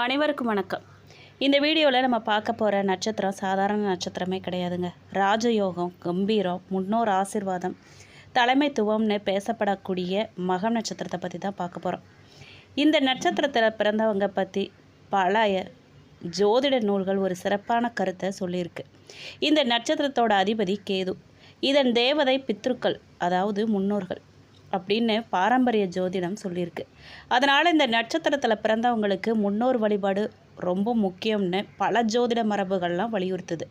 அனைவருக்கும் வணக்கம். இந்த வீடியோவில் நம்ம பார்க்க போகிற நட்சத்திரம் சாதாரண நட்சத்திரமே கிடையாதுங்க. ராஜயோகம், கம்பீரம், முன்னோர் ஆசீர்வாதம், தலைமைத்துவம்னு பேசப்படக்கூடிய மகம் நட்சத்திரத்தை பற்றி தான் பார்க்க போகிறோம். இந்த நட்சத்திரத்தில் பிறந்தவங்க பற்றி பழைய ஜோதிட நூல்கள் ஒரு சிறப்பான கருத்தை சொல்லியிருக்கு. இந்த நட்சத்திரத்தோட அதிபதி கேது. இதன் தேவதை பித்ருக்கள், அதாவது முன்னோர்கள் அப்படின்னு பாரம்பரிய ஜோதிடம் சொல்லியிருக்கு. அதனால் இந்த நட்சத்திரத்தில் பிறந்தவங்களுக்கு முன்னோர் வழிபாடு ரொம்ப முக்கியம்னு பல ஜோதிட மரபுகள்லாம் வலியுறுத்துது.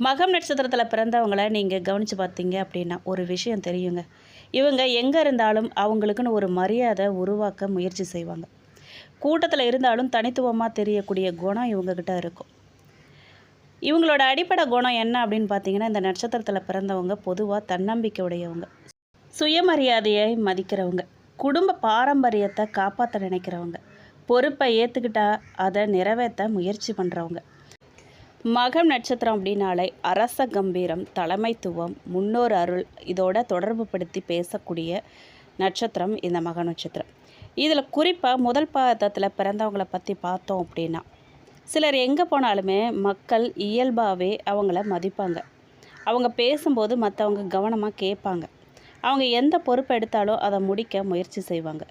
மகம் நட்சத்திரத்தில் பிறந்தவங்களை நீங்கள் கவனித்து பார்த்தீங்க அப்படின்னா ஒரு விஷயம் தெரியுங்க. இவங்க எங்கே இருந்தாலும் அவங்களுக்குன்னு ஒரு மரியாதை உருவாக்க முயற்சி செய்வாங்க. கூட்டத்தில் இருந்தாலும் தனித்துவமாக தெரியக்கூடிய குணம் இவங்கக்கிட்ட இருக்கும். இவங்களோட அடிப்படை குணம் என்ன அப்படின்னு பார்த்தீங்கன்னா, இந்த நட்சத்திரத்தில் பிறந்தவங்க பொதுவாக தன்னம்பிக்கை உடையவங்க, சுயமரியாதையை மதிக்கிறவங்க, குடும்ப பாரம்பரியத்தை காப்பாற்ற நினைக்கிறவங்க, பொறுப்பை ஏற்றுக்கிட்டா அதை நிறைவேற்ற முயற்சி பண்ணுறவங்க. மகம் நட்சத்திரம் அப்படின்னாலே அரச கம்பீரம், தலைமைத்துவம், முன்னோர் அருள் இதோட தொடர்பு படுத்தி பேசக்கூடிய நட்சத்திரம் இந்த மக நட்சத்திரம். இதில் குறிப்பாக முதல் பாதத்தில் பிறந்தவங்களை பற்றி பார்த்தோம் அப்படின்னா, சிலர் எங்கே போனாலுமே மக்கள் இயல்பாகவே அவங்கள மதிப்பாங்க. அவங்க பேசும்போது மற்றவங்க கவனமாக கேட்பாங்க. அவங்க எந்த பொறுப்பு எடுத்தாலும் அதை முடிக்க முயற்சி செய்வாங்க.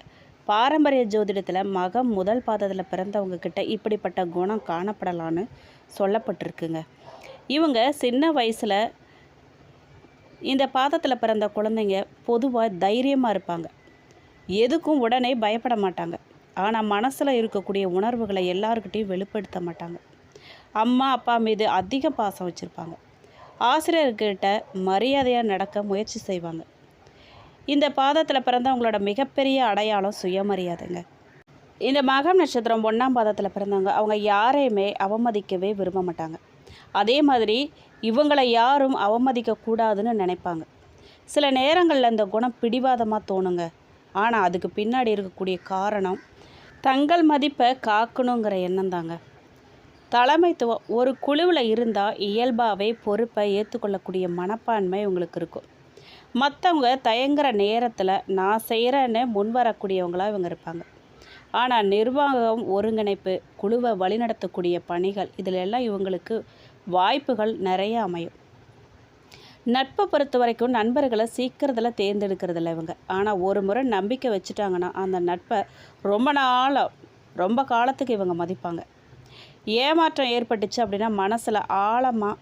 பாரம்பரிய ஜோதிடத்தில் மகம் முதல் பாதத்தில் பிறந்தவங்க கிட்ட இப்படிப்பட்ட குணம் காணப்படலான்னு சொல்லப்பட்டிருக்குங்க. இவங்க சின்ன வயசில் இந்த பாதத்தில் பிறந்த குழந்தைங்க பொதுவாக தைரியமாக இருப்பாங்க. எதுக்கும் உடனே பயப்பட மாட்டாங்க. ஆனால் மனசில் இருக்கக்கூடிய உணர்வுகளை எல்லாருக்கிட்டையும் வெளிப்படுத்த மாட்டாங்க. அம்மா அப்பா மீது அதிக பாசம் வச்சுருப்பாங்க. ஆசிரியர்கிட்ட மரியாதையாக நடக்க முயற்சி செய்வாங்க. இந்த பாதத்தில் பிறந்தவங்களோட மிகப்பெரிய அடையாளம் சுயமரியாதைங்க. இந்த மகம் நட்சத்திரம் 1ஆம் பாதத்தில் பிறந்தவங்க அவங்க யாரையுமே அவமதிக்கவே விரும்ப மாட்டாங்க. அதே மாதிரி இவங்களை யாரும் அவமதிக்கக்கூடாதுன்னு நினைப்பாங்க. சில நேரங்களில் இந்த குணம் பிடிவாதமாக தோணுங்க. ஆனால் அதுக்கு பின்னாடி இருக்கக்கூடிய காரணம் தங்கள் மதிப்பை காக்கணுங்கிற எண்ணம் தாங்க. தலைமைத்துவம் ஒரு குழுவில் இருந்தால் இயல்பாகவே பொறுப்பை ஏற்றுக்கொள்ளக்கூடிய மனப்பான்மை உங்களுக்கு இருக்கும். மற்றவங்க தயங்குற நேரத்தில் நான் செய்கிறேன்னு முன்வரக்கூடியவங்களாக இவங்க இருப்பாங்க. ஆனால் நிர்வாகம், ஒருங்கிணைப்பு, குழுவை வழிநடத்தக்கூடிய பணிகள் இதில் எல்லாம் இவங்களுக்கு வாய்ப்புகள் நிறைய அமையும். நட்பை பொறுத்த வரைக்கும் நண்பர்களை சீக்கிரத்தில் தேர்ந்தெடுக்கிறதில்ல இவங்க. ஆனால் ஒரு முறை நம்பிக்கை வச்சுட்டாங்கன்னா அந்த நட்பை ரொம்ப காலத்துக்கு இவங்க மதிப்பாங்க. ஏமாற்றம் ஏற்பட்டுச்சு அப்படின்னா மனசில் ஆழமாக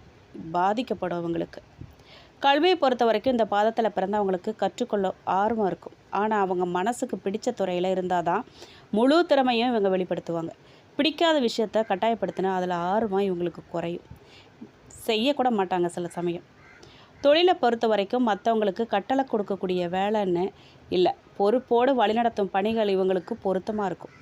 பாதிக்கப்படும் இவங்களுக்கு. கல்வியை பொறுத்த வரைக்கும் இந்த பாதத்தில் பிறந்தவங்களுக்கு கற்றுக்கொள்ள ஆர்வம் இருக்கும். ஆனால் அவங்க மனசுக்கு பிடிச்ச துறையில் இருந்தால் தான் முழு திறமையும் இவங்க வெளிப்படுத்துவாங்க. பிடிக்காத விஷயத்தை கட்டாயப்படுத்தினா அதில் ஆர்வம் இவங்களுக்கு குறையும், செய்யக்கூட மாட்டாங்க சில சமயம். தொழிலை பொறுத்த வரைக்கும் மற்றவங்களுக்கு கட்டளை கொடுக்கக்கூடிய வேலைன்னு இல்லை, பொறுப்போடு வழிநடத்தும் பணிகள் இவங்களுக்கு பொருத்தமாக இருக்கும்.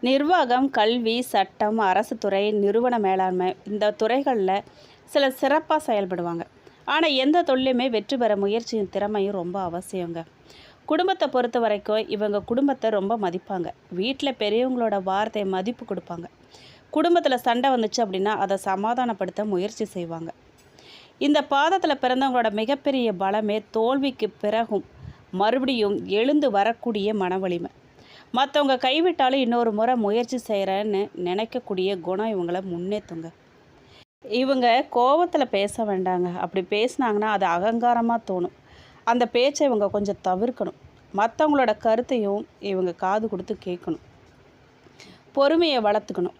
நிர்வாகம், கல்வி, சட்டம், அரசு துறை, நிறுவன மேலாண்மை இந்த துறைகளில் சில சிறப்பாக செயல்படுவாங்க. ஆனால் எந்த தொழிலுமே வெற்றி பெற முயற்சியும் திறமையும் ரொம்ப அவசியங்க. குடும்பத்தை பொறுத்த வரைக்கும் இவங்க குடும்பத்தை ரொம்ப மதிப்பாங்க. வீட்டில் பெரியவங்களோட வார்த்தையை மதிப்பு கொடுப்பாங்க. குடும்பத்தில் சண்டை வந்துச்சு அப்படின்னா அதை சமாதானப்படுத்த முயற்சி செய்வாங்க. இந்த பாதத்தில் பிறந்தவங்களோட மிகப்பெரிய பலமே தோல்விக்கு பிறகும் மறுபடியும் எழுந்து வரக்கூடிய மன வலிமை. மற்றவங்க கைவிட்டாலும் இன்னொரு முறை முயற்சி செய்கிறேன்னு நினைக்கக்கூடிய குணம் இவங்களை முன்னேற்றுங்க. இவங்க கோபத்தில் பேச வேண்டாங்க. அப்படி பேசினாங்கன்னா அது அகங்காரமாக தோணும். அந்த பேச்சை இவங்க கொஞ்சம் தவிர்க்கணும். மற்றவங்களோட கருத்தையும் இவங்க காது கொடுத்து கேட்கணும். பொறுமையை வளர்த்துக்கணும்.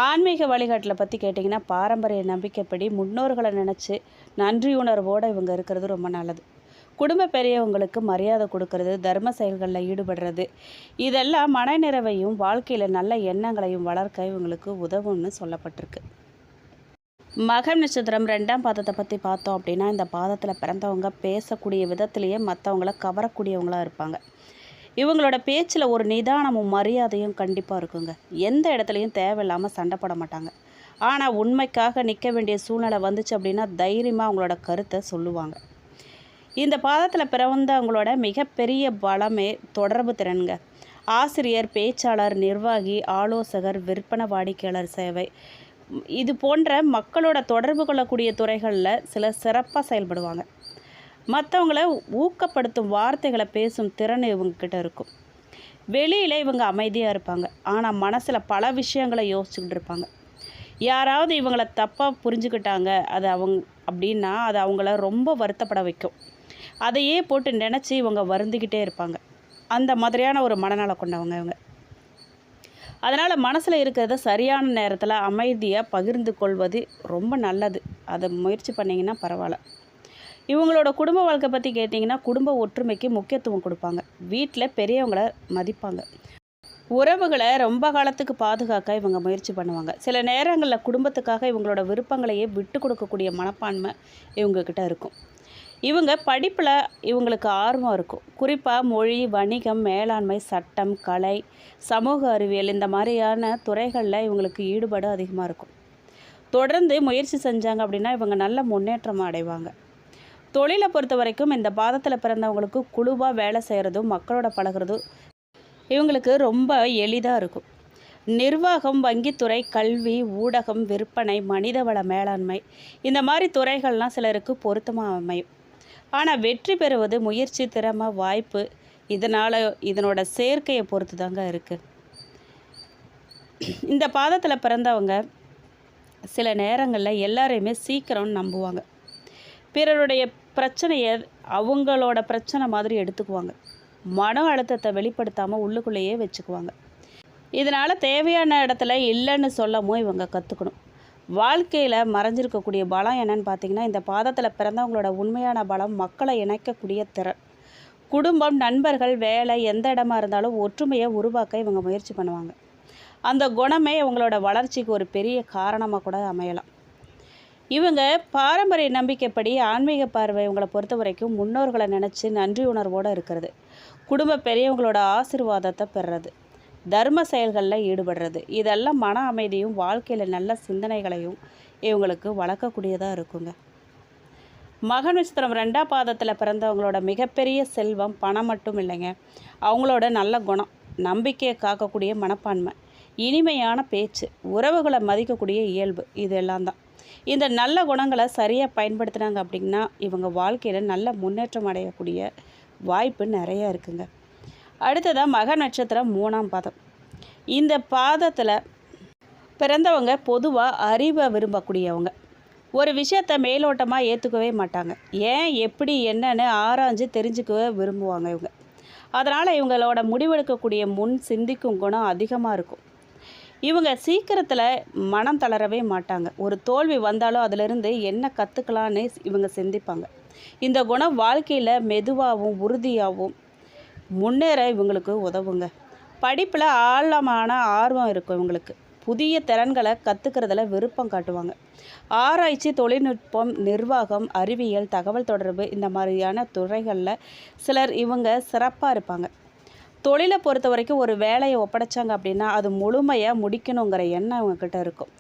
ஆன்மீக வழிகாட்டில் பற்றி கேட்டிங்கன்னா, பாரம்பரிய நம்பிக்கைப்படி முன்னோர்களை நினச்சி நன்றியுணர்வோடு இவங்க இருக்கிறது ரொம்ப நல்லது. குடும்ப பெரியவங்களுக்கு மரியாதை கொடுக்கறது, தர்ம செயல்களில் ஈடுபடுறது இதெல்லாம் மனநிறைவையும் வாழ்க்கையில் நல்ல எண்ணங்களையும் வளர்க்க இவங்களுக்கு உதவும்னு சொல்லப்பட்டிருக்கு. மகம் நட்சத்திரம் 2ஆம் பாதத்தை பற்றி பார்த்தோம் அப்படின்னா, இந்த பாதத்தில் பிறந்தவங்க பேசக்கூடிய விதத்திலேயே மற்றவங்கள கவரக்கூடியவங்களாக இருப்பாங்க. இவங்களோட பேச்சில் ஒரு நிதானமும் மரியாதையும் கண்டிப்பாக இருக்குங்க. எந்த இடத்துலையும் தேவையில்லாமல் சண்டை போட மாட்டாங்க. ஆனால் உண்மைக்காக நிற்க வேண்டிய சூழ்நிலை வந்துச்சு அப்படின்னா தைரியமாக அவங்களோட கருத்தை சொல்லுவாங்க. இந்த பாதத்தில் பிறந்தவங்களோட மிகப்பெரிய பலமே தொடர்பு திறனுங்க. ஆசிரியர், பேச்சாளர், நிர்வாகி, ஆலோசகர், விற்பனை, வாடிக்கையாளர் சேவை இது போன்ற மக்களோட தொடர்பு கொள்ளக்கூடிய துறைகளில் சில சிறப்பாக செயல்படுவாங்க. மற்றவங்கள ஊக்கப்படுத்தும் வார்த்தைகளை பேசும் திறன் இவங்கக்கிட்ட இருக்கும். வெளியில் இவங்க அமைதியாக இருப்பாங்க, ஆனால் மனசில் பல விஷயங்களை யோசிச்சுக்கிட்டு இருப்பாங்க. யாராவது இவங்கள தப்பாக புரிஞ்சுக்கிட்டாங்க அப்படின்னா அது அவங்கள ரொம்ப வருத்தப்பட வைக்கும். அதையே போட்டு நினச்சி இவங்க வருந்திக்கிட்டே இருப்பாங்க. அந்த மாதிரியான ஒரு மனநலம் கொண்டவங்க இவங்க. அதனால் மனசில் இருக்கிறத சரியான நேரத்தில் அமைதியாக பகிர்ந்து கொள்வது ரொம்ப நல்லது. அதை முயற்சி பண்ணிங்கன்னா பரவாயில்ல. இவங்களோட குடும்ப வாழ்க்கை பற்றி கேட்டிங்கன்னா, குடும்ப ஒற்றுமைக்கு முக்கியத்துவம் கொடுப்பாங்க. வீட்டில் பெரியவங்களை மதிப்பாங்க. உறவுகளை ரொம்ப காலத்துக்கு பாதுகாக்க இவங்க முயற்சி பண்ணுவாங்க. சில நேரங்களில் குடும்பத்துக்காக இவங்களோட விருப்பங்களையே விட்டு கொடுக்கக்கூடிய மனப்பான்மை இவங்கக்கிட்ட இருக்கும். இவங்க படிப்பில் இவங்களுக்கு ஆர்வம் இருக்கும். குறிப்பாக மொழி, வணிகம், மேலாண்மை, சட்டம், கலை, சமூக அறிவியல் இந்த மாதிரியான துறைகளில் இவங்களுக்கு ஈடுபாடு அதிகமாக இருக்கும். தொடர்ந்து முயற்சி செஞ்சாங்க அப்படின்னா இவங்க நல்ல முன்னேற்றம் அடைவாங்க. தொழிலை பொறுத்த வரைக்கும் இந்த பாதத்தில் பிறந்தவங்களுக்கு குழுவாக வேலை செய்கிறதும் மக்களோட பழகிறதும் இவங்களுக்கு ரொம்ப எளிதாக இருக்கும். நிர்வாகம், வங்கித்துறை, கல்வி, ஊடகம், விற்பனை, மனிதவள மேலாண்மை இந்த மாதிரி துறைகள்லாம் சிலருக்கு பொருத்தமாக அமையும். ஆனால் வெற்றி பெறுவது முயற்சி, திறமை, வாய்ப்பு இதனோட சேர்க்கையை பொறுத்து தாங்க இருக்குது. இந்த பாதத்தில் பிறந்தவங்க சில நேரங்களில் எல்லாரையுமே சீக்கிரம் நம்புவாங்க. பிறருடைய பிரச்சனையை அவங்களோட பிரச்சனை மாதிரி எடுத்துக்குவாங்க. மன அழுத்தத்தை வெளிப்படுத்தாமல் உள்ளுக்குள்ளேயே வச்சுக்குவாங்க. இதனால் தேவையான இடத்துல இல்லைன்னு சொல்லவும் இவங்க கற்றுக்கணும். வாழ்க்கையில் மறைஞ்சிருக்கக்கூடிய பலம் என்னன்னு பார்த்திங்கன்னா, இந்த பாதத்தில் பிறந்தவங்களோட உண்மையான பலம் மக்களை இணைக்கக்கூடிய திறன். குடும்பம், நண்பர்கள், வேலை எந்த இடமா இருந்தாலும் ஒற்றுமையை உருவாக்க இவங்க முயற்சி பண்ணுவாங்க. அந்த குணமே இவங்களோட வளர்ச்சிக்கு ஒரு பெரிய காரணமாக கூட அமையலாம். இவங்க பாரம்பரிய நம்பிக்கைப்படி ஆன்மீக பார்வை இவங்களை பொறுத்த வரைக்கும் முன்னோர்களை நினச்சி நன்றி உணர்வோடு இருக்கிறது, குடும்ப பெரியவங்களோட ஆசீர்வாதத்தை பெறுறது, தர்ம செயல்களில் ஈடுபடுறது, இதெல்லாம் மன அமைதியும் வாழ்க்கையில் நல்ல சிந்தனைகளையும் இவங்களுக்கு வளர்க்கக்கூடியதாக இருக்குங்க. மக நட்சத்திரம் 2ஆம் பாதத்தில் பிறந்தவங்களோட மிகப்பெரிய செல்வம் பணம் மட்டும் இல்லைங்க, அவங்களோட நல்ல குணம், நம்பிக்கையை காக்கக்கூடிய மனப்பான்மை, இனிமையான பேச்சு, உறவுகளை மதிக்கக்கூடிய இயல்பு, இதெல்லாம் தான். இந்த நல்ல குணங்களை சரியாக பயன்படுத்தினாங்க அப்படின்னா இவங்க வாழ்க்கையில் நல்ல முன்னேற்றம் அடையக்கூடிய வாய்ப்பு நிறையா இருக்குங்க. அடுத்ததாக மக நட்சத்திரம் 3ஆம் பாதம். இந்த பாதத்தில் பிறந்தவங்க பொதுவாக அறிவை விரும்பக்கூடியவங்க. ஒரு விஷயத்தை மேலோட்டமாக ஏற்றுக்கவே மாட்டாங்க. ஏன், எப்படி, என்னன்னு ஆராய்ஞ்சு தெரிஞ்சுக்கவே விரும்புவாங்க இவங்க. அதனால் இவங்களோட முடிவெடுக்கக்கூடிய முன் சிந்திக்கும் குணம் அதிகமாக இருக்கும். இவங்க சீக்கிரத்தில் மனம் தளரவே மாட்டாங்க. ஒரு தோல்வி வந்தாலும் அதிலிருந்து என்ன கற்றுக்கலான்னு இவங்க சிந்திப்பாங்க. இந்த குணம் வாழ்க்கையில் மெதுவாகவும் உறுதியாகவும் முன்னேற இவங்களுக்கு உதவுங்க. படிப்பில் ஆழமான ஆர்வம் இருக்கும் இவங்களுக்கு. புதிய திறன்களை கற்றுக்கிறதுல விருப்பம் காட்டுவாங்க. ஆராய்ச்சி, தொழில்நுட்பம், நிர்வாகம், அறிவியல், தகவல் தொடர்பு இந்த மாதிரியான துறைகளில் சிலர் இவங்க சிறப்பாக இருப்பாங்க. தொழிலை பொறுத்த வரைக்கும் ஒரு வேலையை ஒப்படைச்சாங்க அப்படின்னா அது முழுமையாக முடிக்கணுங்கிற எண்ணம் இவங்கக்கிட்ட இருக்கும்.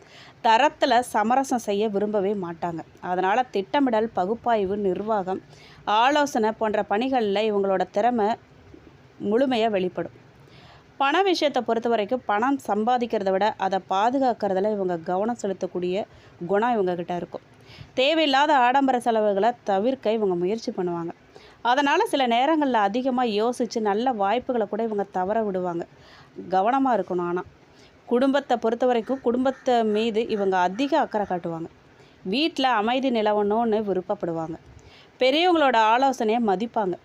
தரத்தில் சமரசம் செய்ய விரும்பவே மாட்டாங்க. அதனால் திட்டமிடல், பகுப்பாய்வு, நிர்வாகம், ஆலோசனை போன்ற பணிகளில் இவங்களோட திறமை முழுமையாக வெளிப்படும். பண விஷயத்தை பொறுத்த வரைக்கும் பணம் சம்பாதிக்கிறத விட அதை பாதுகாக்கிறதுல இவங்க கவனம் செலுத்தக்கூடிய குணம் இவங்கக்கிட்ட இருக்கும். தேவையில்லாத ஆடம்பர செலவுகளை தவிர்க்க இவங்க முயற்சி பண்ணுவாங்க. அதனால் சில நேரங்களில் அதிகமாக யோசித்து நல்ல வாய்ப்புகளை கூட இவங்க தவற விடுவாங்க. கவனமாக இருக்கணும். ஆனால் குடும்பத்தை பொறுத்த வரைக்கும் குடும்பத்தை மீது இவங்க அதிக அக்கறை காட்டுவாங்க. வீட்டில் அமைதி நிலவணும்னு விருப்பப்படுவாங்க. பெரியவங்களோட ஆலோசனையை மதிப்பாங்க.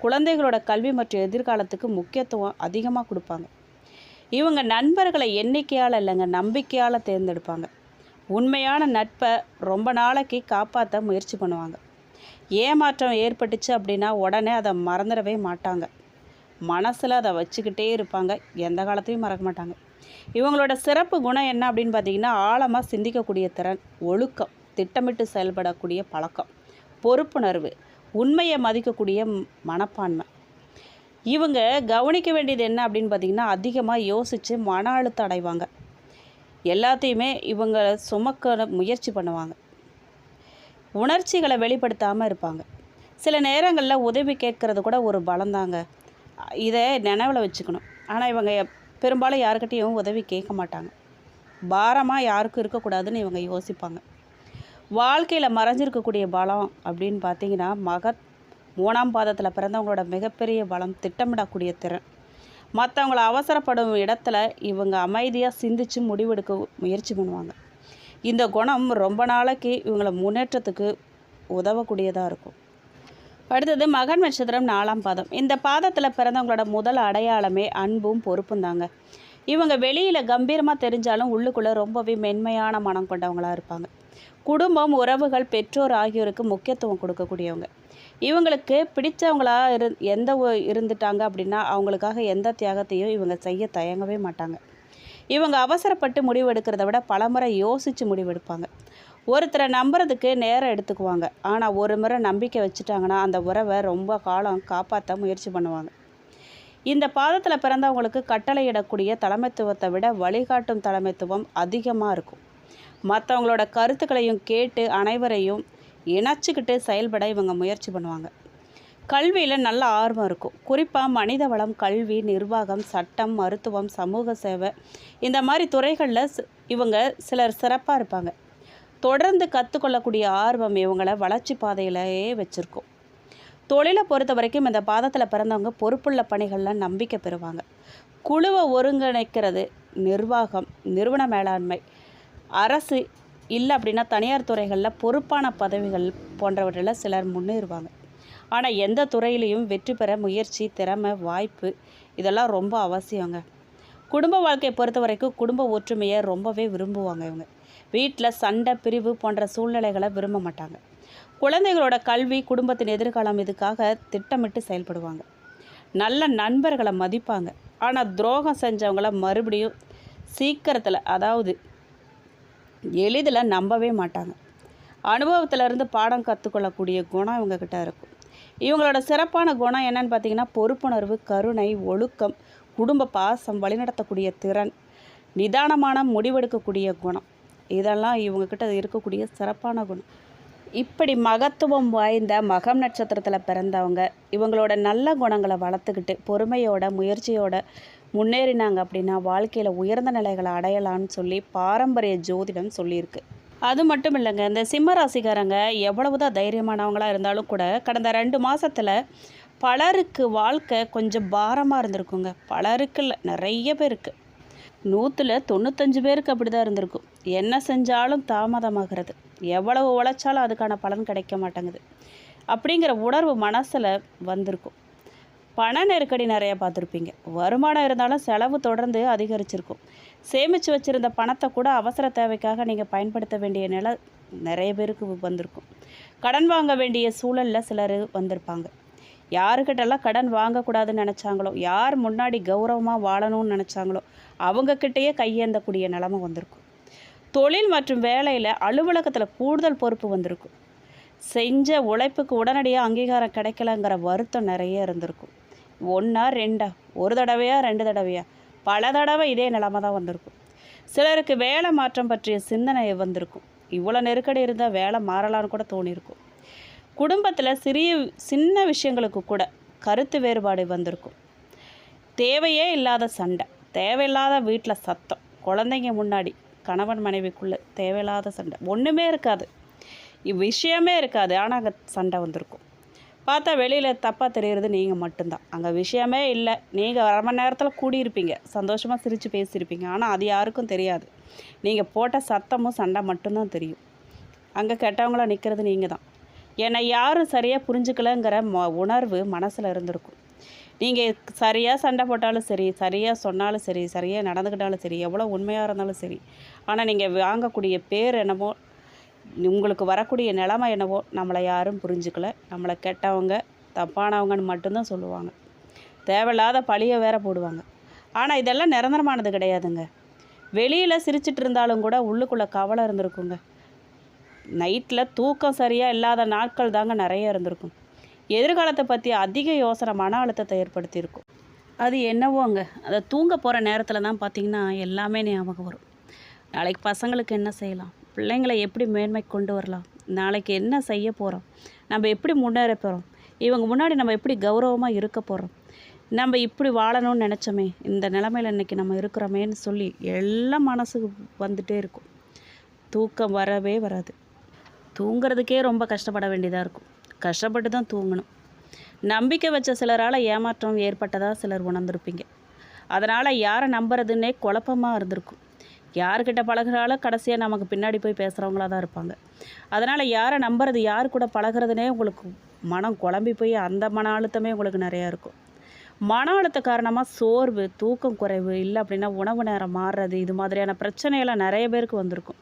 குழந்தைகளோட கல்வி மற்றும் எதிர்காலத்துக்கு முக்கியத்துவம் அதிகமாக கொடுப்பாங்க. இவங்க நண்பர்களை எண்ணிக்கையால் இல்லைங்க, நம்பிக்கையால் தேர்ந்தெடுப்பாங்க. உண்மையான நட்பை ரொம்ப நாளைக்கு காப்பாற்ற முயற்சி பண்ணுவாங்க. ஏமாற்றம் ஏற்பட்டுச்சு அப்படின்னா உடனே அதை மறந்துடவே மாட்டாங்க. மனசில் அதை வச்சுக்கிட்டே இருப்பாங்க. எந்த காலத்தையும் மறக்க மாட்டாங்க. இவங்களோட சிறப்பு குணம் என்ன அப்படின்னு பார்த்திங்கன்னா, ஆழமாக சிந்திக்கக்கூடிய திறன், ஒழுக்கம், திட்டமிட்டு செயல்படக்கூடிய பழக்கம், பொறுப்புணர்வு, உண்மையை மதிக்கக்கூடிய மனப்பான்மை. இவங்க கவனிக்க வேண்டியது என்ன அப்படின்னு பார்த்திங்கன்னா, அதிகமாக யோசித்து மன அழுத்தம் அடைவாங்க. எல்லாத்தையுமே இவங்க சுமக்க முயற்சி பண்ணுவாங்க. உணர்ச்சிகளை வெளிப்படுத்தாமல் இருப்பாங்க. சில நேரங்களில் உதவி கேட்கறது கூட ஒரு பலந்தாங்க. இதை நினைவில் வச்சுக்கணும். ஆனால் இவங்க பெரும்பாலும் யாருக்கிட்டையும் உதவி கேட்க மாட்டாங்க. பாரமாக யாருக்கும் இருக்கக்கூடாதுன்னு இவங்க யோசிப்பாங்க. வாழ்க்கையில் மறைஞ்சிருக்கக்கூடிய பலம் அப்படின்னு பார்த்தீங்கன்னா, 3ஆம் பாதத்தில் பிறந்தவங்களோட மிகப்பெரிய பலம் திட்டமிடக்கூடிய திறன், மற்றவங்கள அவசரப்படும் இடத்துல இவங்க அமைதியாக சிந்திச்சு முடிவெடுக்க முயற்சி பண்ணுவாங்க. இந்த குணம் ரொம்ப நாளைக்கு இவங்களை முன்னேற்றத்துக்கு உதவக்கூடியதாக இருக்கும். அடுத்தது மகம் நட்சத்திரம் 4ஆம் பாதம். இந்த பாதத்தில் பிறந்தவங்களோட முதல் அடையாளமே அன்பும் பொறுப்பும் தாங்க. இவங்க வெளியில் கம்பீரமாக தெரிஞ்சாலும் உள்ளுக்குள்ளே ரொம்பவே மென்மையான மனம் கொண்டவங்களாக இருப்பாங்க. குடும்பம், உறவுகள், பெற்றோர் ஆகியோருக்கு முக்கியத்துவம் கொடுக்கக்கூடியவங்க. இவங்களுக்கு பிடிச்சவங்களா இருந்துட்டாங்க அப்படின்னா அவங்களுக்காக எந்த தியாகத்தையும் இவங்க செய்ய தயங்கவே மாட்டாங்க. இவங்க அவசரப்பட்டு முடிவெடுக்கிறத விட பலமுறை யோசித்து முடிவெடுப்பாங்க. ஒருத்தரை நம்புறதுக்கு நேரம் எடுத்துக்குவாங்க. ஆனால் ஒரு முறை நம்பிக்கை வச்சுட்டாங்கன்னா அந்த உறவை ரொம்ப காலம் காப்பாற்ற முயற்சி பண்ணுவாங்க. இந்த பாதத்தில் பிறந்தவங்களுக்கு கட்டளையிடக்கூடிய தலைமைத்துவத்தை விட வழிகாட்டும் தலைமைத்துவம் அதிகமாக இருக்கும். மற்றவங்களோட கருத்துக்களையும் கேட்டு அனைவரையும் இணைச்சிக்கிட்டு செயல்பட இவங்க முயற்சி பண்ணுவாங்க. கல்வியில் நல்ல ஆர்வம் இருக்கும். குறிப்பாக மனித வளம், கல்வி, நிர்வாகம், சட்டம், மருத்துவம், சமூக சேவை இந்த மாதிரி துறைகளில் இவங்க சிலர் சிறப்பாக இருப்பாங்க. தொடர்ந்து கற்றுக்கொள்ளக்கூடிய ஆர்வம் இவங்களை வளர்ச்சி பாதையிலேயே வச்சுருக்கும். தொழிலை பொறுத்த வரைக்கும் இந்த பாதத்தில் பிறந்தவங்க பொறுப்புள்ள பணிகளில் நம்பிக்கை பெறுவாங்க. குழுவை ஒருங்கிணைக்கிறது, நிர்வாகம், நிறுவன மேலாண்மை, அரசு இல்லை அப்படின்னா தனியார் துறைகளில் பொறுப்பான பதவிகள் போன்றவற்றில் சிலர் முன்னேறுவாங்க. ஆனால் எந்த துறையிலையும் வெற்றி பெற முயற்சி, திறமை, வாய்ப்பு இதெல்லாம் ரொம்ப அவசியங்க. குடும்ப வாழ்க்கையை பொறுத்த வரைக்கும் குடும்ப ஒற்றுமையை ரொம்பவே விரும்புவாங்க. இவங்க வீட்டில் சண்டை, பிரிவு போன்ற சூழ்நிலைகளை விரும்ப மாட்டாங்க. குழந்தைகளோட கல்வி, குடும்பத்தின் எதிர்காலம் இதுக்காக திட்டமிட்டு செயல்படுவாங்க. நல்ல நண்பர்களை மதிப்பாங்க. ஆனால் துரோகம் செஞ்சவங்கள மறுபடியும் சீக்கிரத்தில், அதாவது எளிதில் நம்பவே மாட்டாங்க. அனுபவத்திலேருந்து பாடம் கற்றுக்கொள்ளக்கூடிய குணம் இவங்கக்கிட்ட இருக்கும். இவங்களோட சிறப்பான குணம் என்னன்னு பார்த்தீங்கன்னா பொறுப்புணர்வு, கருணை, ஒழுக்கம், குடும்ப பாசம், வழிநடத்தக்கூடிய திறன், நிதானமான முடிவெடுக்கக்கூடிய குணம் இதெல்லாம் இவங்கக்கிட்ட இருக்கக்கூடிய சிறப்பான குணம். இப்படி மகத்துவம் வாய்ந்த மகம் நட்சத்திரத்தில் பிறந்தவங்க இவங்களோட நல்ல குணங்களை வளர்த்துக்கிட்டு பொறுமையோட, முயற்சியோட முன்னேறினாங்க அப்படின்னா வாழ்க்கையில் உயர்ந்த நிலைகளை அடையலான்னு சொல்லி பாரம்பரிய ஜோதிடம் சொல்லியிருக்கு. அது மட்டும் இல்லைங்க, இந்த சிம்ம ராசிக்காரங்க எவ்வளவுதான் தைரியமானவங்களாக இருந்தாலும் கூட கடந்த 2 மாதத்தில் பலருக்கு வாழ்க்கை கொஞ்சம் பாரமாக இருந்திருக்குங்க. பலருக்கு இல்லை, நிறைய பேருக்கு. 195 பேருக்கு அப்படி தான் இருந்திருக்கும். என்ன செஞ்சாலும் தாமதமாகிறது, எவ்வளவு உழைச்சாலும் அதுக்கான பலன் கிடைக்க மாட்டேங்குது அப்படிங்கிற உணர்வு மனசில் வந்திருக்கும். பண நெருக்கடி நிறையா பார்த்துருப்பீங்க. வருமானம் இருந்தாலும் செலவு தொடர்ந்து அதிகரிச்சிருக்கும். சேமித்து வச்சுருந்த பணத்தை கூட அவசர தேவைக்காக நீங்கள் பயன்படுத்த வேண்டிய நிலை நிறைய பேருக்கு வந்திருக்கும். கடன் வாங்க வேண்டிய சூழலில் சிலர் வந்திருப்பாங்க. யாருக்கிட்டெல்லாம் கடன் வாங்கக்கூடாதுன்னு நினச்சாங்களோ, யார் முன்னாடி கௌரவமாக வாழணும்னு நினச்சாங்களோ அவங்கக்கிட்டேயே கையேந்தக்கூடிய நிலமை வந்திருக்கும். தொழில் மற்றும் வேலையில் அலுவலகத்தில் கூடுதல் பொறுப்பு வந்திருக்கும். செஞ்ச உழைப்புக்கு உடனடியாக அங்கீகாரம் கிடைக்கலங்கிற வருத்தம் நிறைய இருந்திருக்கும். 1 2 ஒரு தடவையா 2 தடவையா பல தடவை இதே நிலைமை தான் வந்திருக்கும். சிலருக்கு வேலை மாற்றம் பற்றிய சிந்தனை வந்திருக்கும். இவ்வளோ நெருக்கடி இருந்தால் வேலை மாறலான்னு கூட தோணியிருக்கும். குடும்பத்தில் சின்ன விஷயங்களுக்கு கூட கருத்து வேறுபாடு வந்திருக்கும். தேவையே இல்லாத சண்டை, தேவையில்லாத வீட்டில் சத்தம், குழந்தைங்க முன்னாடி கணவன் மனைவிக்குள்ளே தேவையில்லாத சண்டை, ஒன்றுமே இருக்காது, விஷயமே இருக்காது, ஆனால் அங்கே சண்டை வந்திருக்கும். பார்த்தா வெளியில் தப்பாக தெரிகிறது நீங்கள் மட்டும்தான். அங்கே விஷயமே இல்லை, நீங்கள் 1/2 மணி நேரத்தில் கூடியிருப்பீங்க, சந்தோஷமாக சிரித்து பேசியிருப்பீங்க, ஆனால் அது யாருக்கும் தெரியாது. நீங்கள் போட்ட சத்தமும் சண்டை மட்டும்தான் தெரியும். அங்கே கெட்டவங்களாக நிற்கிறது நீங்கள் தான். என்னை யாரும் சரியாக புரிஞ்சுக்கலங்கிற உணர்வு மனசில் இருந்திருக்கும். நீங்கள் சரியாக சண்டை போட்டாலும் சரி, சரியாக சொன்னாலும் சரி, சரியாக நடந்துக்கிட்டாலும் சரி, எவ்வளோ உண்மையாக இருந்தாலும் சரி, ஆனால் நீங்கள் வாங்கக்கூடிய பேர் என்னவோ, உங்களுக்கு வரக்கூடிய நிலைமை என்னவோ, நம்மளை யாரும் புரிஞ்சுக்கல, நம்மளை கெட்டவங்க, தப்பானவங்கன்னு மட்டும்தான் சொல்லுவாங்க. தேவையில்லாத பழியை வேற போடுவாங்க. ஆனால் இதெல்லாம் நிரந்தரமானது கிடையாதுங்க. வெளியில் சிரிச்சிட்டு இருந்தாலும் கூட உள்ளுக்குள்ளே கவலை இருந்திருக்குங்க. நைட்டில் தூக்கம் சரியாக இல்லாத நாட்கள் தாங்க நிறைய இருந்திருக்கும். எதிர்காலத்தை பற்றி அதிக யோசனை மன அழுத்தத்தை ஏற்படுத்தியிருக்கும். அது என்னவோங்க, அதை தூங்க போகிற நேரத்தில் தான் பார்த்திங்கன்னா எல்லாமே ஞாபகம் வரும். நாளைக்கு பசங்களுக்கு என்ன செய்யலாம், பிள்ளைங்களை எப்படி மேன்மை கொண்டு வரலாம், நாளைக்கு என்ன செய்ய போகிறோம், நம்ம எப்படி முன்னேற போகிறோம், இவங்க முன்னாடி நம்ம எப்படி கௌரவமாக இருக்க போகிறோம், நம்ம இப்படி வாழணும்னு நினச்சோமே, இந்த நிலமையில் இன்றைக்கி நம்ம இருக்கிறோமேன்னு சொல்லி எல்லாம் மனசுக்கு வந்துகிட்டே இருக்கும். தூக்கம் வரவே வராது. தூங்கிறதுக்கே ரொம்ப கஷ்டப்பட வேண்டியதாக இருக்கும். கஷ்டப்பட்டு தான் தூங்கணும். நம்பிக்கை வச்ச சிலரால் ஏமாற்றம் ஏற்பட்டதாக சிலர் உணர்ந்திருப்பீங்க. அதனால் யாரை நம்புறதுன்னே குழப்பமாக இருந்திருக்கும். யார்கிட்ட பழகுறாலும் கடைசியாக நமக்கு பின்னாடி போய் பேசுகிறவங்களாக தான் இருப்பாங்க. அதனால் யாரை நம்புறது, யார் கூட பழகுறதுனே உங்களுக்கு மனம் குழம்பி போய் அந்த மன அழுத்தமே உங்களுக்கு நிறையா இருக்கும். மன அழுத்த காரணமாக சோர்வு, தூக்கம் குறைவு, இல்லை அப்படின்னா உணவு நேரம் மாறுறது, இது மாதிரியான பிரச்சனையெல்லாம் நிறைய பேருக்கு வந்திருக்கும்.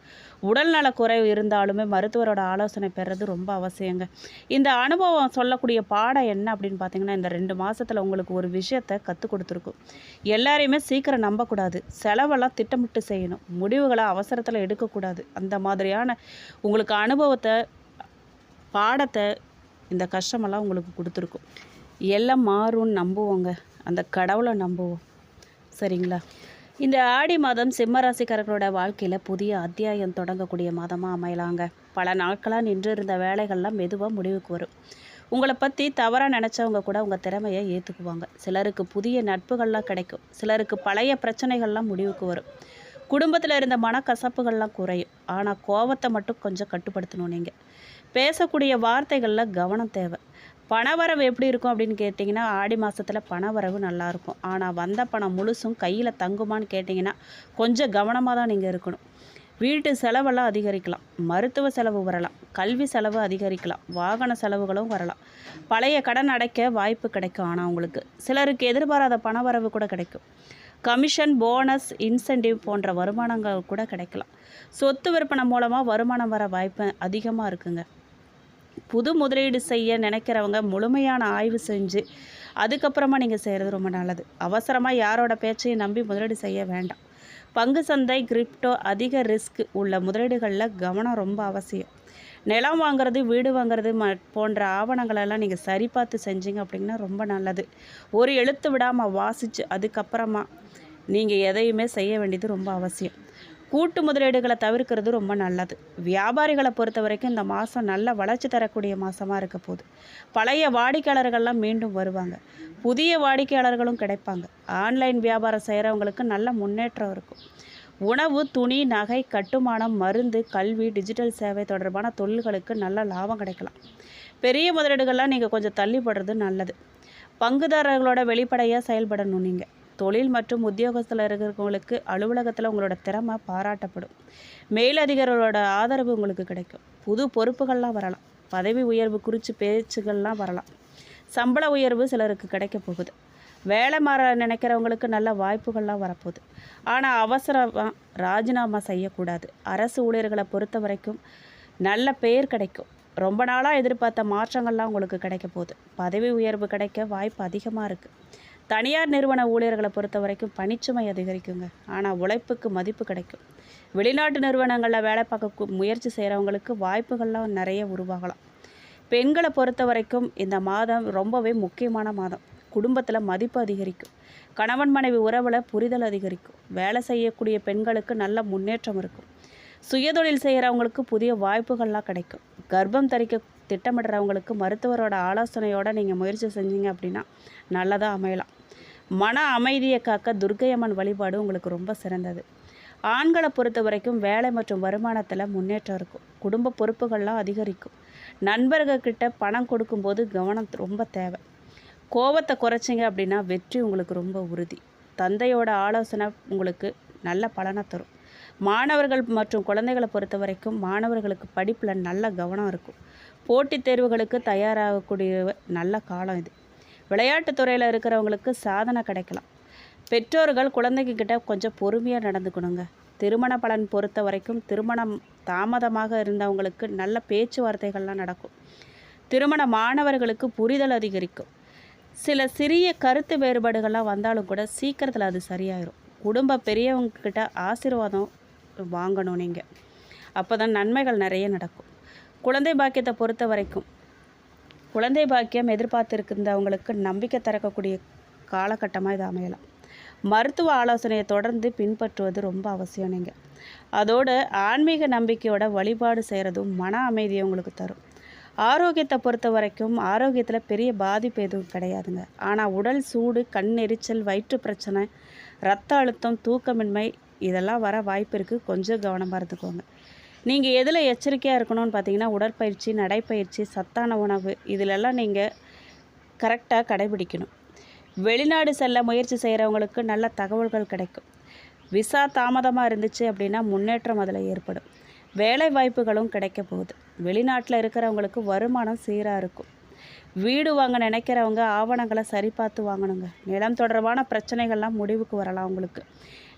உடல்நல குறைவு இருந்தாலுமே மருத்துவரோட ஆலோசனை பெறுறது ரொம்ப அவசியங்க. இந்த அனுபவம் சொல்லக்கூடிய பாடம் என்ன அப்படின்னு பார்த்தீங்கன்னா, இந்த 2 மாதத்தில் உங்களுக்கு ஒரு விஷயத்தை கற்றுக் கொடுத்துருக்கும். எல்லாரையுமே சீக்கிரம் நம்பக்கூடாது, செலவெல்லாம் திட்டமிட்டு செய்யணும், முடிவுகளை அவசரத்தில் எடுக்கக்கூடாது. அந்த மாதிரியான உங்களுக்கு அனுபவத்தை, பாடத்தை இந்த கஷ்டமெல்லாம் உங்களுக்கு கொடுத்துருக்கும். எல்லாம் மாறும்னு நம்புவோங்க, அந்த கடவுளை நம்புவோம். சரிங்களா? இந்த ஆடி மாதம் சிம்ம ராசிக்காரர்களோட வாழ்க்கையில் புதிய அத்தியாயம் தொடங்கக்கூடிய மாதமாக அமையலாங்க. பல நாட்களாக நின்று இருந்த வேலைகள்லாம் மெதுவாக முடிவுக்கு வரும். உங்களை பற்றி தவறாக நினச்சவங்க கூட உங்கள் திறமையை ஏற்றுக்குவாங்க. சிலருக்கு புதிய நட்புகள்லாம் கிடைக்கும். சிலருக்கு பழைய பிரச்சனைகள்லாம் முடிவுக்கு வரும். குடும்பத்தில் இருந்த மனக்கசப்புகள்லாம் குறையும். ஆனால் கோபத்தை மட்டும் கொஞ்சம் கட்டுப்படுத்தணும். நீங்கள் பேசக்கூடிய வார்த்தைகளில் கவனம் தேவை. பணவரவு எப்படி இருக்கும் அப்படின்னு கேட்டிங்கன்னா, ஆடி மாதத்தில் பணவரவு நல்லாயிருக்கும். ஆனால் வந்த பணம் முழுசும் கையில் தங்குமான்னு கேட்டிங்கன்னா கொஞ்சம் கவனமாக தான் நீங்கள் இருக்கணும். வீட்டு செலவெல்லாம் அதிகரிக்கலாம், மருத்துவ செலவு வரலாம், கல்வி செலவு அதிகரிக்கலாம், வாகன செலவுகளும் வரலாம். பழைய கடன் அடைக்க வாய்ப்பு கிடைக்கும். ஆனால் உங்களுக்கு சிலருக்கு எதிர்பாராத பணவரவு கூட கிடைக்கும். கமிஷன், போனஸ், இன்சென்டிவ் போன்ற வருமானங்கள் கூட கிடைக்கலாம். சொத்து விற்பனை மூலமாக வருமானம் வர வாய்ப்பு அதிகமாக இருக்குங்க. புது முதலீடு செய்ய நினைக்கிறவங்க முழுமையான ஆய்வு செஞ்சு அதுக்கப்புறமா நீங்கள் செய்கிறது ரொம்ப நல்லது. அவசரமாக யாரோட பேச்சையும் நம்பி முதலீடு செய்ய வேண்டாம். பங்கு சந்தை, கிரிப்டோ, அதிக ரிஸ்க் உள்ள முதலீடுகளில் கவனம் ரொம்ப அவசியம். நிலம் வாங்குறது, வீடு வாங்குறது போன்ற ஆவணங்களெல்லாம் நீங்கள் சரி பார்த்து செஞ்சீங்க அப்படின்னா ரொம்ப நல்லது. ஒரு எழுத்து விடாமல் வாசித்து அதுக்கப்புறமா நீங்கள் எதையுமே செய்ய வேண்டியது ரொம்ப அவசியம். கூட்டு முதலீடுகளை தவிர்க்கிறது ரொம்ப நல்லது. வியாபாரிகளை பொறுத்த வரைக்கும் இந்த மாதம் நல்ல வளர்ச்சி தரக்கூடிய மாதமாக இருக்க போகுது. பழைய வாடிக்கையாளர்கள்லாம் மீண்டும் வருவாங்க. புதிய வாடிக்கையாளர்களும் கிடைப்பாங்க. ஆன்லைன் வியாபாரம் செய்கிறவங்களுக்கு நல்ல முன்னேற்றம் இருக்கும். உணவு, துணி, நகை, கட்டுமானம், மருந்து, கல்வி, டிஜிட்டல் சேவை தொடர்பான தொழில்களுக்கு நல்ல லாபம் கிடைக்கலாம். பெரிய முதலீடுகள்லாம் நீங்கள் கொஞ்சம் தள்ளிப்படுறது நல்லது. பங்குதாரர்களோட வெளிப்படையாக செயல்படணும். நீங்கள் தொழில் மற்றும் உத்தியோகத்தில் இருக்கிறவங்களுக்கு அலுவலகத்தில் உங்களோட திறமை பாராட்டப்படும். மேலதிகாரிகளோட ஆதரவு உங்களுக்கு கிடைக்கும். புது பொறுப்புகள்லாம் வரலாம். பதவி உயர்வு குறித்து பேச்சுகள்லாம் வரலாம். சம்பள உயர்வு சிலருக்கு கிடைக்க போகுது. வேலை மாற நினைக்கிறவங்களுக்கு நல்ல வாய்ப்புகள்லாம் வரப்போகுது. ஆனால் அவசரமாக ராஜினாமா செய்யக்கூடாது. அரசு ஊழியர்களை பொறுத்த வரைக்கும் நல்ல பெயர் கிடைக்கும். ரொம்ப நாளாக எதிர்பார்த்த மாற்றங்கள்லாம் உங்களுக்கு கிடைக்க போகுது. பதவி உயர்வு கிடைக்க வாய்ப்பு அதிகமாக இருக்குது. தனியார் நிறுவன ஊழியர்களை பொறுத்த வரைக்கும் பணிச்சுமை அதிகரிக்குங்க. ஆனால் உழைப்புக்கு மதிப்பு கிடைக்கும். வெளிநாட்டு நிறுவனங்களில் வேலை பார்க்க முயற்சி செய்கிறவங்களுக்கு வாய்ப்புகள்லாம் நிறைய உருவாகலாம். பெண்களை பொறுத்த வரைக்கும் இந்த மாதம் ரொம்பவே முக்கியமான மாதம். குடும்பத்தில் மதிப்பு அதிகரிக்கும். கணவன் மனைவி உறவில் புரிதல் அதிகரிக்கும். வேலை செய்யக்கூடிய பெண்களுக்கு நல்ல முன்னேற்றம் இருக்கும். சுயதொழில் செய்கிறவங்களுக்கு புதிய வாய்ப்புகள்லாம் கிடைக்கும். கர்ப்பம் தரிக்க திட்டமிடுறவங்களுக்கு மருத்துவரோட ஆலோசனையோடு நீங்கள் முயற்சி செஞ்சீங்க அப்படின்னா நல்லதாக அமையலாம். மன அமைதியை காக்க துர்க்கையம்மன் வழிபாடு உங்களுக்கு ரொம்ப சிறந்தது. ஆண்களை பொறுத்த வரைக்கும் வேலை மற்றும் வருமானத்தில் முன்னேற்றம் இருக்கும். குடும்ப பொறுப்புகள்லாம் அதிகரிக்கும். நண்பர்கள்கிட்ட பணம் கொடுக்கும்போது கவனம் ரொம்ப தேவை. கோபத்தை குறைச்சிங்க அப்படின்னா வெற்றி உங்களுக்கு ரொம்ப உறுதி. தந்தையோட ஆலோசனை உங்களுக்கு நல்ல பலனை தரும். மாணவர்கள் மற்றும் குழந்தைகளை பொறுத்த வரைக்கும் மாணவர்களுக்கு படிப்பில் நல்ல கவனம் இருக்கும். போட்டித் தேர்வுகளுக்கு தயாராகக்கூடிய நல்ல காலம் இது. விளையாட்டுத் துறையில் இருக்கிறவங்களுக்கு சாதனை கிடைக்கலாம். பெற்றோர்கள் குழந்தைகிட்ட கொஞ்சம் பொறுமையாக நடந்துக்கணுங்க. திருமண பலன் பொறுத்த வரைக்கும் திருமணம் தாமதமாக இருந்தவங்களுக்கு நல்ல பேச்சுவார்த்தைகள்லாம் நடக்கும். திருமண மாணவர்களுக்கு புரிதல் அதிகரிக்கும். சில சிறிய கருத்து வேறுபாடுகள்லாம் வந்தாலும் கூட சீக்கிரத்தில் அது சரியாயிடும். குடும்ப பெரியவங்கக்கிட்ட ஆசீர்வாதம் வாங்கணும் நீங்கள். அப்போ தான் நன்மைகள் நிறைய நடக்கும். குழந்தை பாக்கியத்தை பொறுத்த வரைக்கும் குழந்தை பாக்கியம் எதிர்பார்த்துருக்கிறவங்களுக்கு நம்பிக்கை திறக்கக்கூடிய காலகட்டமாக இது அமையலாம். மருத்துவ ஆலோசனையை தொடர்ந்து பின்பற்றுவது ரொம்ப அவசியம். நீங்கள் அதோடு ஆன்மீக நம்பிக்கையோட வழிபாடு செய்கிறதும் மன அமைதியை உங்களுக்கு தரும். ஆரோக்கியத்தை பொறுத்த வரைக்கும் ஆரோக்கியத்தில் பெரிய பாதிப்பு எதுவும் கிடையாதுங்க. ஆனால் உடல் சூடு, கண் எரிச்சல், வயிற்று பிரச்சனை, இரத்த அழுத்தம், தூக்கமின்மை இதெல்லாம் வர வாய்ப்பு இருக்குது. கொஞ்சம் கவனமாக இருந்துக்கோங்க. நீங்கள் எதில் எச்சரிக்கையாக இருக்கணும்னு பார்த்தீங்கன்னா, உடற்பயிற்சி, நடைப்பயிற்சி, சத்தான உணவு இதிலெல்லாம் நீங்கள் கரெக்டாக கடைபிடிக்கணும். வெளிநாடு செல்ல முயற்சி செய்கிறவங்களுக்கு நல்ல தகவல்கள் கிடைக்கும். விசா தாமதமாக இருந்துச்சு அப்படின்னா முன்னேற்றம் அதில் ஏற்படும். வேலை வாய்ப்புகளும் கிடைக்க போகுது. வெளிநாட்டில் இருக்கிறவங்களுக்கு வருமானம் சீராக இருக்கும். வீடு வாங்க நினைக்கிறவங்க ஆவணங்களை சரி பார்த்து வாங்கணுங்க. நிலம் தொடர்பான பிரச்சனைகள்லாம் முடிவுக்கு வரலாம் உங்களுக்கு.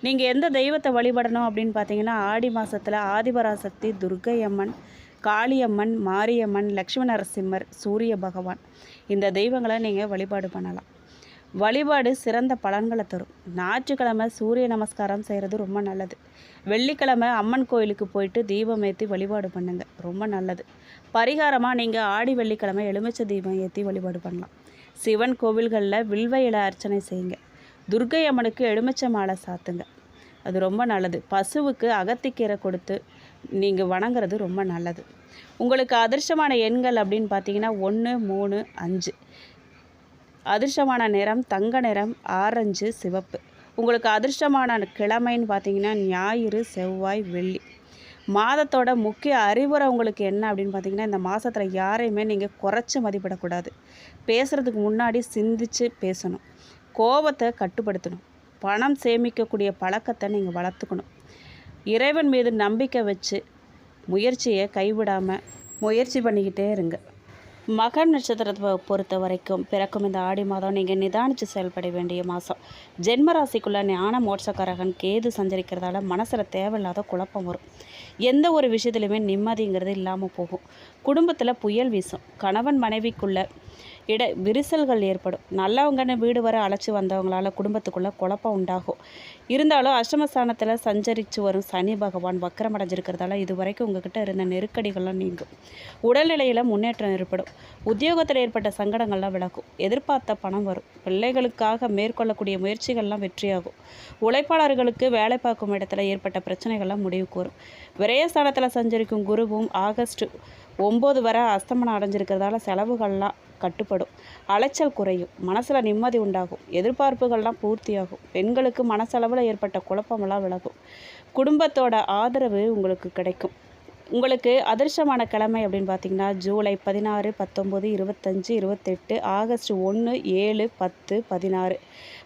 நீங்கள் எந்த தெய்வத்தை வழிபடணும் அப்படின்னு பார்த்தீங்கன்னா, ஆடி மாதத்தில் ஆதிபராசக்தி, துர்க்கை அம்மன், காளியம்மன், மாரியம்மன், லக்ஷ்மி நரசிம்மர், சூரிய பகவான், இந்த தெய்வங்களை நீங்கள் வழிபாடு பண்ணலாம். வழிபாடு சிறந்த பலன்களை தரும். ஞாயிற்றுக்கிழமை சூரிய நமஸ்காரம் செய்கிறது ரொம்ப நல்லது. வெள்ளிக்கிழமை அம்மன் கோயிலுக்கு போயிட்டு தீபம் ஏற்றி வழிபாடு பண்ணுங்க, ரொம்ப நல்லது. பரிகாரமாக நீங்கள் ஆடி வெள்ளிக்கிழமை எலுமிச்சை தீபம் ஏற்றி வழிபாடு பண்ணலாம். சிவன் கோவில்களில் வில்வ இல அர்ச்சனை செய்யுங்க. துர்க்கை அம்மனுக்கு எலுமிச்சை மாலை சாத்துங்க, அது ரொம்ப நல்லது. பசுவுக்கு அகத்திக்கீரை கொடுத்து நீங்கள் வணங்குறது ரொம்ப நல்லது. உங்களுக்கு அதிர்ஷ்டமான எண்கள் அப்படின்னு பார்த்தீங்கன்னா 1, 3, 5. அதிர்ஷ்டமான நிறம் தங்க நிறம், ஆரஞ்சு, சிவப்பு. உங்களுக்கு அதிர்ஷ்டமான கிழமைன்னு பார்த்தீங்கன்னா ஞாயிறு, செவ்வாய், வெள்ளி. மாதத்தோட முக்கிய அறிவுரை உங்களுக்கு என்ன அப்படின்னு பார்த்தீங்கன்னா, இந்த மாதத்தில் யாரையுமே நீங்கள் குறைச்சி மதிப்பிடக்கூடாது. பேசுகிறதுக்கு முன்னாடி சிந்திச்சு பேசணும். கோபத்தை கட்டுப்படுத்தணும். பணம் சேமிக்கக்கூடிய பழக்கத்தை நீங்கள் வளர்த்துக்கணும். இறைவன் மீது நம்பிக்கை வச்சு முயற்சியை கைவிடாமல் முயற்சி பண்ணிக்கிட்டே இருங்க. மகம் நட்சத்திரத்தை பொறுத்த வரைக்கும் பிறக்கும் இந்த ஆடி மாதம் நீங்கள் நிதானித்து செயல்பட வேண்டிய மாதம். ஜென்மராசிக்குள்ளே ஞான மோட்சக்காரகன் கேது சஞ்சரிக்கிறதால மனசில் தேவையில்லாத குழப்பம் வரும். எந்த ஒரு விஷயத்துலையுமே நிம்மதிங்கிறது இல்லாமல் போகும். குடும்பத்தில் புயல் வீசும். கணவன் மனைவிக்குள்ள விரிசல்கள் ஏற்படும். நல்லவங்கன்னு வீடு வர அழைச்சி வந்தவங்களால் குடும்பத்துக்குள்ளே குழப்பம் உண்டாகும். இருந்தாலும் அஷ்டமஸ்தானத்தில் சஞ்சரித்து வரும் சனி பகவான் வக்கரம் அடைஞ்சிருக்கிறதால இது வரைக்கும் உங்ககிட்ட இருந்த நெருக்கடிகள்லாம் நீங்கும். உடல்நிலையில் முன்னேற்றம் ஏற்படும். உத்தியோகத்தில் ஏற்பட்ட சங்கடங்கள்லாம் விலகும். எதிர்பார்த்த பணம் வரும். பிள்ளைகளுக்காக மேற்கொள்ளக்கூடிய முயற்சிகள்லாம் வெற்றியாகும். உழைப்பாளர்களுக்கு வேலை பார்க்கும் இடத்துல ஏற்பட்ட பிரச்சனைகள்லாம் முடிவுக்கு வரும். விரயஸ்தானத்தில் சஞ்சரிக்கும் குருவும் ஆகஸ்ட் 9 வரை அஸ்தமனம் அடைஞ்சிருக்கிறதால செலவுகள்லாம் கட்டுப்படும். அலைச்சல் குறையும். மனசில் நிம்மதி உண்டாகும். எதிர்பார்ப்புகள்லாம் பூர்த்தியாகும். பெண்களுக்கு மனசளவில் ஏற்பட்ட குழப்பமெல்லாம் விலகும். குடும்பத்தோட ஆதரவு உங்களுக்கு கிடைக்கும். உங்களுக்கு அதிர்ஷ்டமான கிழமை அப்படின்னு பார்த்தீங்கன்னா ஜூலை 16, 19, 25, 28, ஆகஸ்ட் 1, 7, 10, 16.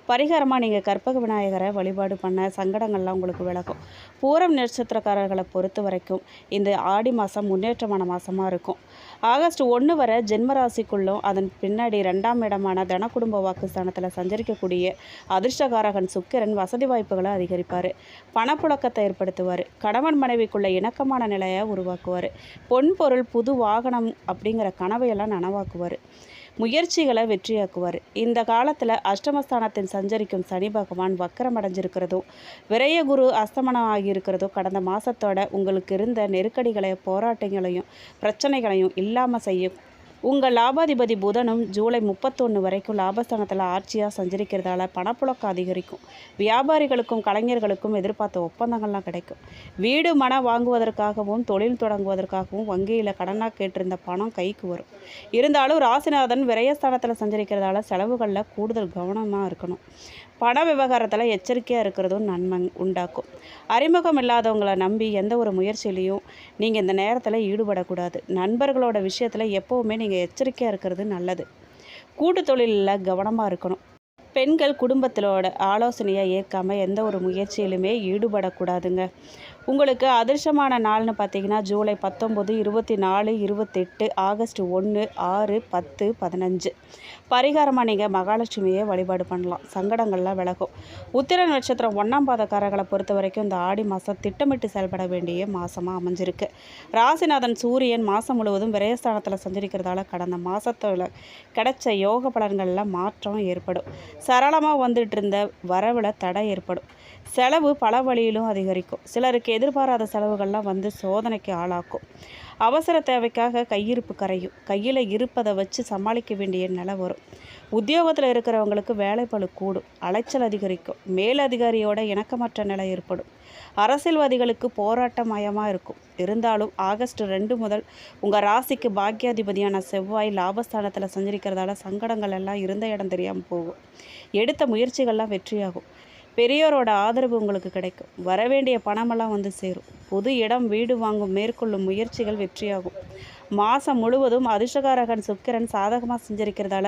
பரிகாரமாக நீங்கள் கற்பக விநாயகரை வழிபாடு பண்ண சங்கடங்கள்லாம் உங்களுக்கு விலகும். பூரம் நட்சத்திரக்காரர்களை பொறுத்த வரைக்கும் இந்த ஆடி மாதம் முன்னேற்றமான மாதமாக இருக்கும். ஆகஸ்ட் 1 வரை ஜென்மராசிக்குள்ளும் அதன் பின்னாடி 2ஆம் இடமான தன குடும்ப வாக்குஸ்தானத்தில் சஞ்சரிக்கக்கூடிய அதிர்ஷ்டகாரகன் சுக்கிரன் வசதி வாய்ப்புகளை அதிகரிப்பார். பணப்புழக்கத்தை ஏற்படுத்துவார். கணவன் மனைவிக்குள்ள இணக்கமான நிலையை உருவாக்குவார். பொன் பொருள் புது வாகனம் அப்படிங்கிற கனவையெல்லாம் நனவாக்குவார். முயற்சிகளை வெற்றியாக்குவார். இந்த காலத்தில் அஷ்டமஸ்தானத்தில் சஞ்சரிக்கும் சனி பகவான் வக்கரம் அடைஞ்சிருக்கிறதும் விரயகுரு அஸ்தமனம் ஆகியிருக்கிறதும் கடந்த மாதத்தோட உங்களுக்கு இருந்த நெருக்கடிகளையும் போராட்டங்களையும் பிரச்சனைகளையும் இல்லாமல் செய்யும். உங்கள் லாபாதிபதி புதனும் ஜூலை 31 வரைக்கும் லாபஸ்தானத்தில் ஆட்சியாக சஞ்சரிக்கிறதால பணப்புழக்கம் அதிகரிக்கும். வியாபாரிகளுக்கும் கலைஞர்களுக்கும் எதிர்பார்த்த ஒப்பந்தங்கள்லாம் கிடைக்கும். வீடு மனம் வாங்குவதற்காகவும் தொழில் தொடங்குவதற்காகவும் வங்கியில் கடனாக கேட்டிருந்த பணம் கைக்கு வரும். இருந்தாலும் ராசிநாதன் விரயஸ்தானத்தில் சஞ்சரிக்கிறதால செலவுகளில் கூடுதல் கவனமாக இருக்கணும். பண விவகாரத்தில் எச்சரிக்கையாக இருக்கிறதும் நன்மை உண்டாக்கும். அறிமுகம் இல்லாதவங்களை நம்பி எந்த ஒரு முயற்சியிலையும் நீங்கள் இந்த நேரத்தில் ஈடுபடக்கூடாது. நண்பர்களோட விஷயத்தில் எப்போவுமே நீங்கள் எச்சரிக்கையாக இருக்கிறது நல்லது. கூட்டு தொழிலில் கவனமாக இருக்கணும். பெண்கள் குடும்பத்திலோட ஆலோசனையை ஏற்காமல் எந்த ஒரு முயற்சியிலுமே ஈடுபடக்கூடாதுங்க. உங்களுக்கு அதிர்ஷ்டமான நாள்னு பார்த்தீங்கன்னா ஜூலை 19, 24, 28, ஆகஸ்ட் 1, 6, 10, 15. பரிகாரமாக நீங்கள் மகாலட்சுமியை வழிபாடு பண்ணலாம். சங்கடங்கள்லாம் விலகும். உத்திர நட்சத்திரம் 1ஆம் பாதக்காரர்களை பொறுத்த வரைக்கும் இந்த ஆடி மாதம் திட்டமிட்டு செயல்பட வேண்டிய மாதமாக அமைஞ்சிருக்கு. ராசிநாதன் சூரியன் மாதம் முழுவதும் விரயஸ்தானத்தில் சஞ்சரிக்கிறதால கடந்த மாதத்தில் கிடைச்ச யோக பலன்களில் மாற்றம் ஏற்படும். சரளமாக வந்துட்டு இருந்த வரவில் தடை ஏற்படும். செலவு பல வழியிலும் அதிகரிக்கும். சிலருக்கு எதிர்பாராத செலவுகள்லாம் வந்து சோதனைக்கு ஆளாக்கும். அவசர தேவைக்காக கையிருப்பு கரையும். கையில் இருப்பதை வச்சு சமாளிக்க வேண்டிய நிலை வரும். உத்தியோகத்தில் இருக்கிறவங்களுக்கு வேலைப்பளு கூடும். அலைச்சல் அதிகரிக்கும். மேலதிகாரியோட இணக்கமற்ற நிலை ஏற்படும். அரசியல்வாதிகளுக்கு போராட்டமயமாக இருக்கும். இருந்தாலும் ஆகஸ்ட் 2 முதல் உங்கள் ராசிக்கு பாக்கியாதிபதியான செவ்வாய் லாபஸ்தானத்தில் சஞ்சரிக்கிறதால சங்கடங்கள் எல்லாம் இருந்த இடம் தெரியாமல் போகும். எடுத்த முயற்சிகள்லாம் வெற்றியாகும். பெரியோரோட ஆதரவு உங்களுக்கு கிடைக்கும். வரவேண்டிய பணமெல்லாம் வந்து சேரும். புது இடம் வீடு வாங்கும் மேற்கொள்ளும் முயற்சிகள் வெற்றியாகும். மாதம் முழுவதும் அதிர்ஷ்டகாரகன் சுக்கிரன் சாதகமாக செஞ்சிருக்கிறதால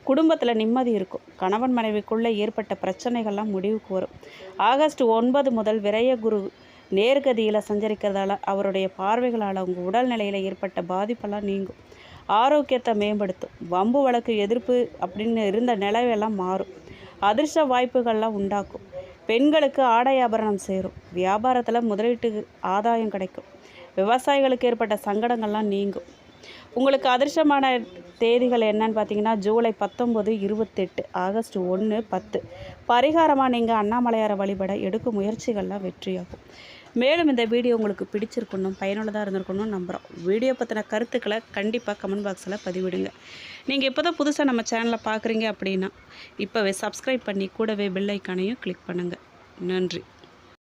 குடும்பத்தில் நிம்மதி இருக்கும். கணவன் மனைவிக்குள்ளே ஏற்பட்ட பிரச்சனைகள்லாம் முடிவுக்கு வரும். ஆகஸ்ட் 9 முதல் விரய குரு நேர்கதியில் சஞ்சரிக்கிறதால அவருடைய பார்வைகளால் உங்கள் உடல்நிலையில் ஏற்பட்ட பாதிப்பெல்லாம் நீங்கும். ஆரோக்கியத்தை மேம்படுத்தும். வம்பு வழக்கு எதிர்ப்பு அப்படின்னு இருந்த நிலவெல்லாம் மாறும். அதிர்ஷ்ட வாய்ப்புகள்லாம் உண்டாக்கும். பெண்களுக்கு ஆடை ஆபரணம் சேரும். வியாபாரத்தில் முதலீட்டு ஆதாயம் கிடைக்கும். விவசாயிகளுக்கு ஏற்பட்ட சங்கடங்கள்லாம் நீங்கும். உங்களுக்கு அதிர்ஷ்டமான தேதிகள் என்னன்னு பார்த்தீங்கன்னா ஜூலை 19, 28, ஆகஸ்ட் 1, 10. பரிகாரமாக நீங்கள் அண்ணாமலையாரை வழிபட எடுக்கும் முயற்சிகள்லாம் வெற்றியாகும். மேலும் இந்த வீடியோ உங்களுக்கு பிடிச்சிருக்கணும், பயனுள்ளதாக இருந்திருக்கணும்னு நம்புகிறோம். வீடியோ பற்றின கருத்துக்களை கண்டிப்பாக கமெண்ட் பாக்ஸில் பதிவிடுங்க. நீங்கள் இப்போ தான் புதுசாக நம்ம சேனலை பார்க்குறீங்க அப்படின்னா இப்போவே சப்ஸ்கிரைப் பண்ணி கூடவே பெல் ஐக்கானையும் கிளிக் பண்ணுங்கள். நன்றி.